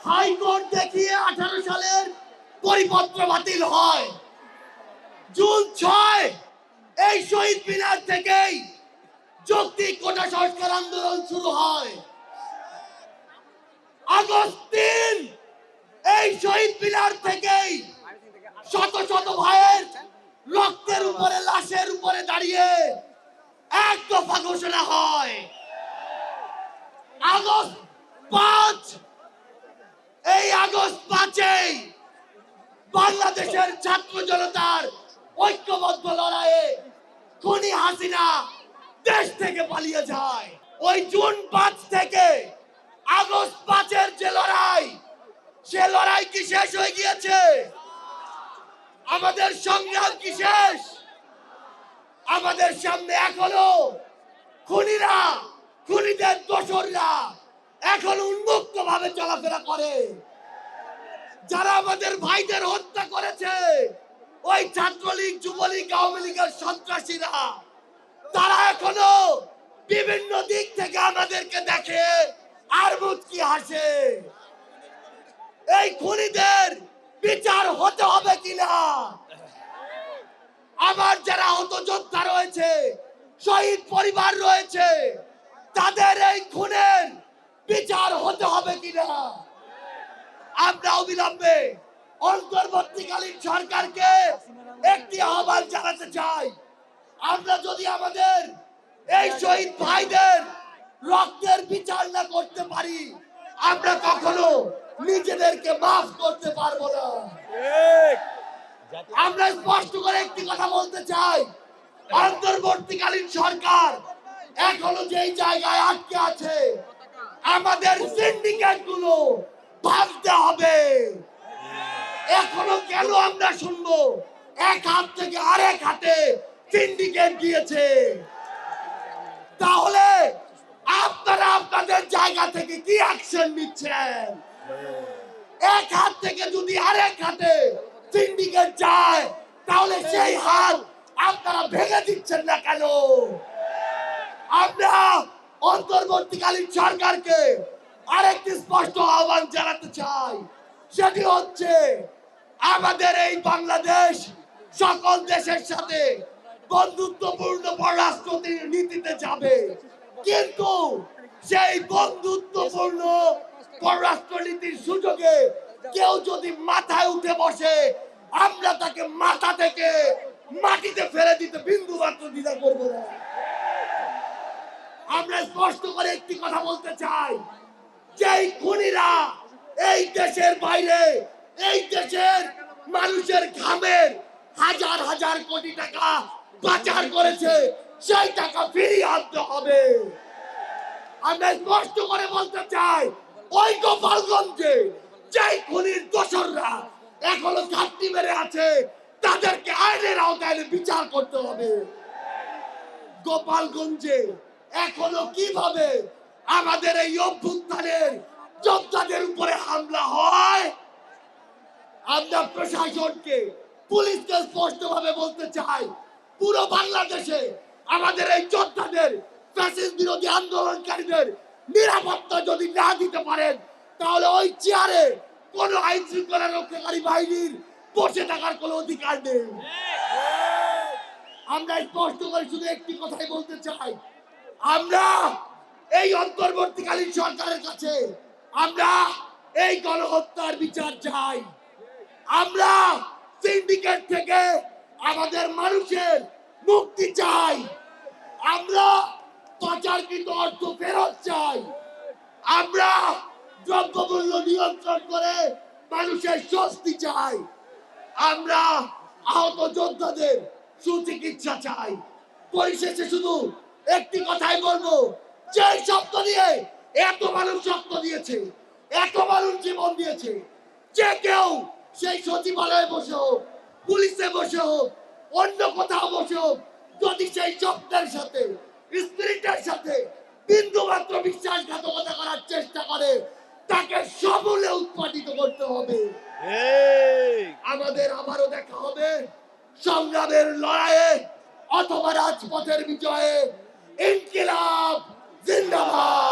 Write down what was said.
High court দেখিয়ে 18 সালের পরিপত্র বাতিল হয়। জুন 6 এই শহীদ মিনার থেকেই যৌক্তিক কোটা সংস্কার আন্দোলন শুরু হয়। আগস্ট 3 এই শহীদ মিনার থেকেই শত শত ভাইয়ের রক্তের উপরে, লাশের উপরে দাঁড়িয়ে এক দফা ঘোষণা হয়। আগস্ট 5 এই আগস্ট 5-এই বাংলাদেশের ছাত্র জনতার ঐক্যবদ্ধ লড়াইয়ে খুনি হাসিনা দেশ থেকে পালিয়ে যায়। ওই জুন 5 থেকে আগস্ট 5-এর যে লড়াই, সে লড়াই কি শেষ হয়ে গিয়েছে? আমাদের সংগ্রাম কি শেষ? আমাদের সামনে এখনো খুনিরা, খুনিদের দোসররা এখন উন্মুক্ত ভাবে চলাফেরা করে। যারা আমাদের ভাইদের হত্যা করেছে, ওই ছাত্রলীগ, যুবলীগ, আওয়ামী লীগের সন্ত্রাসীরা, তারা এখনো বিভিন্ন দিক থেকে আমাদেরকে দেখে আর মুচকি হাসে। এই খুনিদের বিচার হতে হবে কিনা, আমার যারা আহত যোদ্ধা রয়েছে, শহীদ পরিবার রয়েছে, তাদের এই খুনের বিচার হতে হবে কিনা, আমরা অবিলম্বে অন্তর্বর্তীকালীন সরকারকে একটি আহ্বান জানাতে চাই। আমরা যদি আমাদের এই শহীদ ভাইদের রক্তের বিচার না করতে পারি, আমরা কখনো নিজেদেরকে মাফ করতে পারবো না। আমরা স্পষ্ট করে একটি কথা বলতে চাই, অন্তর্বর্তীকালীন সরকার এখনো যেই জায়গায় আটকে আছে, আমাদের সিন্ডিকেট গুলো ভাঙতে হবে। এখনো কেন আমরা শুনবো এক হাত থেকে আরেক হাতে সিন্ডিকেট দিয়েছে? তাহলে আপনারা আপনাদের জায়গা থেকে কি অ্যাকশন নিচ্ছেন? এক হাত থেকে যদি আরেক হাতে সিন্ডিকেট যায়, তাহলে সেই হাত আপনারা ভেঙে দিচ্ছেন না কেন? আমরা অন্তর্বর্তীকালীন সরকারকে আরেকটি স্পষ্ট আহ্বান জানাতে চাই, সেটি হচ্ছে আমাদের এই বাংলাদেশ সকল দেশের সাথে বন্ধুত্বপূর্ণ পররাষ্ট্র নীতিতে যাবে, কিন্তু সেই বন্ধুত্বপূর্ণ পররাষ্ট্র নীতির সুযোগে কেউ যদি মাথায় উঠে বসে, আমরা তাকে মাথা থেকে মাটিতে ফেলে দিতে বিন্দু মাত্র দ্বিধা করব না। আমরা স্পষ্ট করে একটি কথা বলতে চাই, যে খুনিরা এই দেশের বাইরে, এই দেশের মানুষের ঘামের হাজার হাজার কোটি টাকা পাচার করেছে, সেই টাকা ফিরিয়ে আনতে হবে। আমরা স্পষ্ট করে বলতে চাই, ওই গোপালগঞ্জে যে খুনির দোসররা এখনো ঘাটতি মেরে আছে, তাদেরকে আইনের আওতায় বিচার করতে হবে। গোপালগঞ্জে এখনো কিভাবে আমাদের এই অভ্যুত্থানের যোদ্ধাদের উপরে হামলা হয়, আমরা প্রশাসনকে, পুলিশকে স্পষ্ট ভাবে বলতে চাই, পুরো বাংলাদেশে আমাদের এই যোদ্ধাদের, ফ্যাসিস্ট বিরোধী আন্দোলনকারীদের নিরাপত্তা যদি না দিতে পারেন, তাহলে ওই চেয়ারে কোন আইন শৃঙ্খলা রক্ষাকারী বাহিনীর বসে থাকার কোনো অধিকার নেই। আমরা স্পষ্ট করে শুধু একটি কথাই বলতে চাই, আমরা এই অন্তর্বর্তীকালীন সরকারের কাছে আমরা এই গণহত্যার বিচার চাই। আমরা সিন্ডিকেট থেকে আমাদের মানুষের মুক্তি চাই। আমরা পাচারকৃত অর্থ ফেরত চাই। আমরা দ্রব্যমূল্য নিয়ন্ত্রণ করে মানুষের স্বস্তি চাই। আমরা আহত যোদ্ধাদের সুচিকিৎসা চাই। পরিশেষে শুধু একটি কথাই বলবো, যে শব্দ নিয়ে এত মানুষ রক্ত দিয়েছে, এত মানুষ জীবন দিয়েছে, যে কেউ সেই সচিবালয়ে বসে হোক, পুলিশে বসে হোক, অন্য কোথাও বসে হোক, যদি সেই স্বপ্নের সাথে, স্পিরিটের সাথে বিন্দু মাত্র বিশ্বাসঘাতকতা করার চেষ্টা করে, তাকে সমূলে উৎপাদিত করতে হবে। আমাদের আবারও দেখা হবে সংগ্রামের লড়াইয়ে অথবা রাজপথের বিজয়ে। ইনকিলাব জিন্দাবাদ।